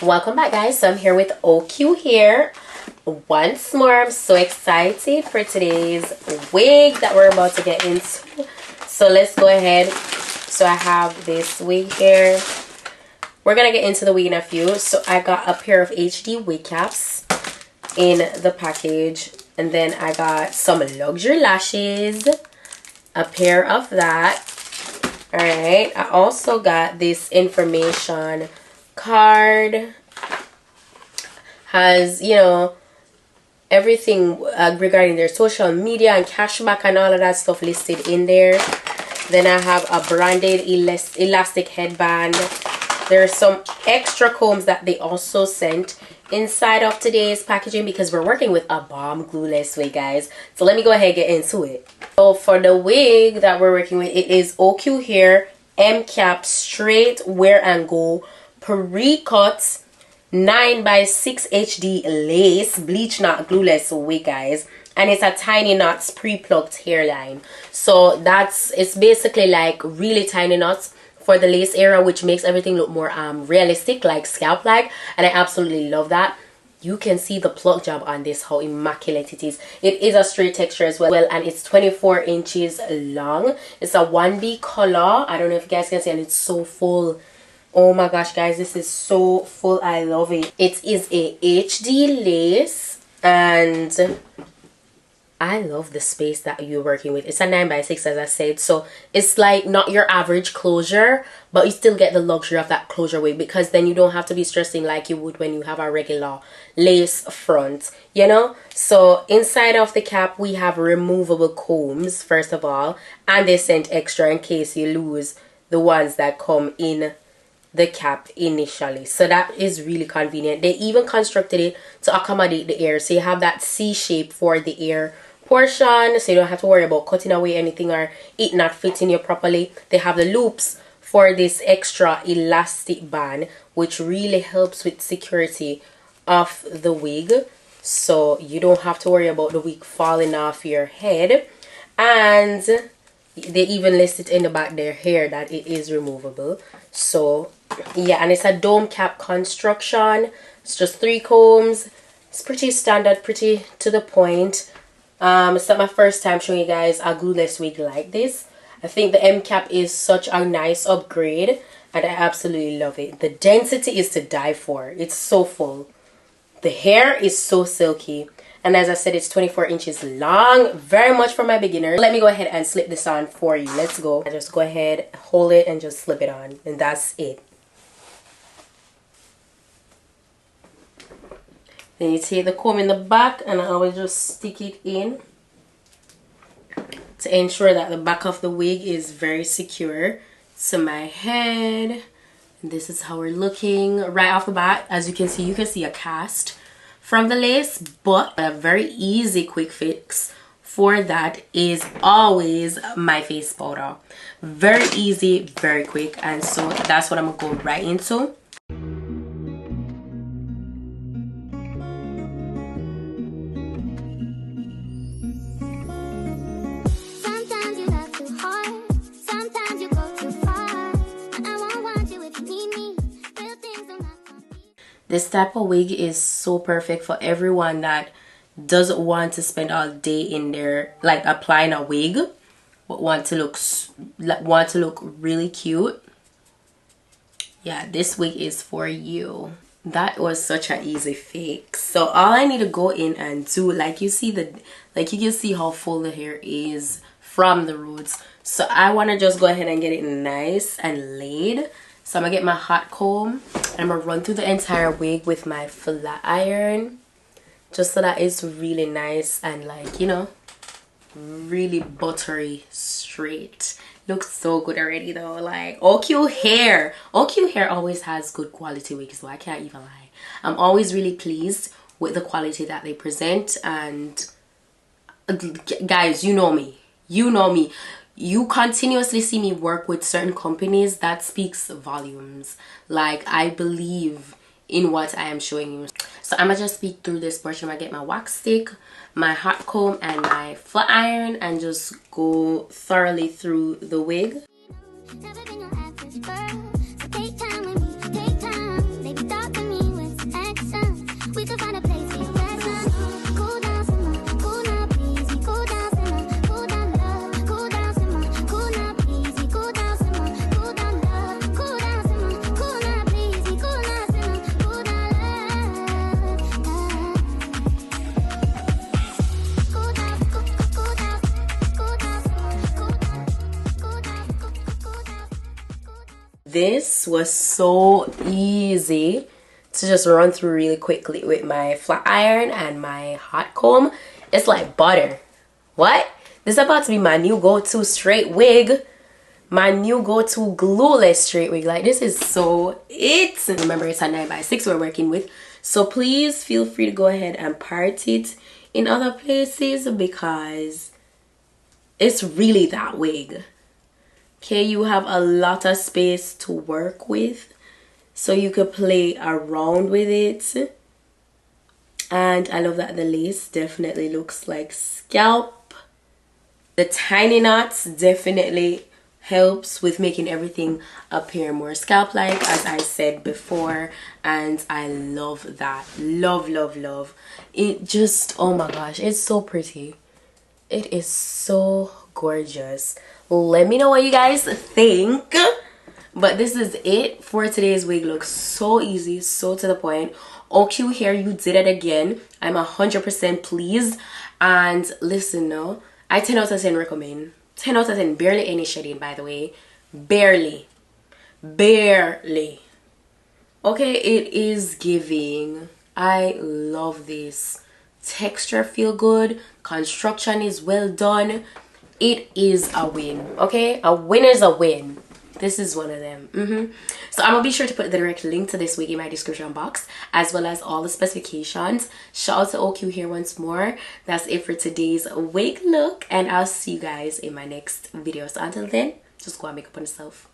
Welcome back, guys. So I'm here with OQHAIR once more. I'm so excited for today's wig that we're about to get into. So let's go ahead. So I have this wig here. We're gonna get into the wig in a few. So I got a pair of HD wig caps in the package, and then I got some luxury lashes, a pair of that. All right, I also got this information card. Has, you know, everything regarding their social media and cashback and all of that stuff listed in there. Then I have a branded elastic headband. There's some extra combs that they also sent inside of today's packaging because we're working with a bomb glueless wig, guys. So let me go ahead and get into it. So for the wig that we're working with, it is OQHAIR M-Cap Straight Wear and Go Pre-cut 9x6 HD lace bleach knot glueless wig, guys, and it's a tiny knots pre-plucked hairline. So it's basically like really tiny knots for the lace area, which makes everything look more realistic, like scalp like, and I absolutely love that. You can see the pluck job on this, how immaculate it is. It is a straight texture as well, and it's 24 inches long. It's a 1B color. I don't know if you guys can see, and it's so full. Oh my gosh, guys, this is so full. I love it. It is a HD lace, and I love the space that you're working with. It's a 9x6, as I said, so it's like not your average closure, but you still get the luxury of that closure wig, because then you don't have to be stressing like you would when you have a regular lace front, you know. So inside of the cap we have removable combs, first of all, and they sent extra in case you lose the ones that come in the cap initially. So that is really convenient. They even constructed it to accommodate the ear, so you have that C shape for the ear portion, so you don't have to worry about cutting away anything or it not fitting you properly. They have the loops for this extra elastic band, which really helps with security of the wig, so you don't have to worry about the wig falling off your head. And they even listed in the back there here that it is removable. So yeah, and it's a dome cap construction. It's just 3 combs. It's pretty standard, pretty to the point. It's not my first time showing you guys a glueless wig like this. I think the M cap is such a nice upgrade, and I absolutely love it. The density is to die for. It's so full. The hair is so silky, and as I said, it's 24 inches long. Very much for my beginners. Let me go ahead and slip this on for you. Let's go. I just go ahead, hold it, and just slip it on, and that's it. Then you take the comb in the back, and I always just stick it in to ensure that the back of the wig is very secure to my head. And this is how we're looking right off the bat. As you can see a cast from the lace, but a very easy quick fix for that is always my face powder. Very easy, very quick, and so that's what I'm gonna go right into. This type of wig is so perfect for everyone that doesn't want to spend all day in there like applying a wig, but want to look really cute. Yeah, this wig is for you. That was such an easy fix. So all I need to go in and do, like you can see how full the hair is from the roots. So I want to just go ahead and get it nice and laid. So I'm gonna get my hot comb and I'm gonna run through the entire wig with my flat iron, just so that it's really nice and, like, you know, really buttery straight. Looks so good already though. Like, OQHAIR always has good quality wigs, so I can't even lie. I'm always really pleased with the quality that they present. And guys, you know me, you continuously see me work with certain companies. That speaks volumes. Like, I believe in what I am showing you. So I'm gonna just speed through this portion. I get my wax stick, my hot comb, and my flat iron, and just go thoroughly through the wig. this was so easy to just run through really quickly with my flat iron and my hot comb. It's like butter. What? This is about to be my new go-to straight wig. My new go-to glueless straight wig. Like, this is so it. And remember, it's a 9x6 we're working with. So please feel free to go ahead and part it in other places because it's really that wig. Okay, you have a lot of space to work with, so you could play around with it. And I love that the lace definitely looks like scalp. The tiny knots definitely helps with making everything appear more scalp-like, as I said before, and I love that. Love, love, love. It just, oh my gosh, it's so pretty. It is so gorgeous. Let me know what you guys think. But this is it for today's wig look. So easy, so to the point. OQHAIR, you did it again. I'm 100% pleased. And listen now, I 10 out of 10 recommend. 10 out of 10, barely any shedding, by the way. Barely. Okay, it is giving. I love this. Texture feel good. Construction is well done. It is a win. Okay, a win is a win. This is one of them. So I'm gonna be sure to put the direct link to this wig in my description box, as well as all the specifications. Shout out to OQHAIR once more. That's it for today's wig look, and I'll see you guys in my next video. So until then, just go and make up on yourself.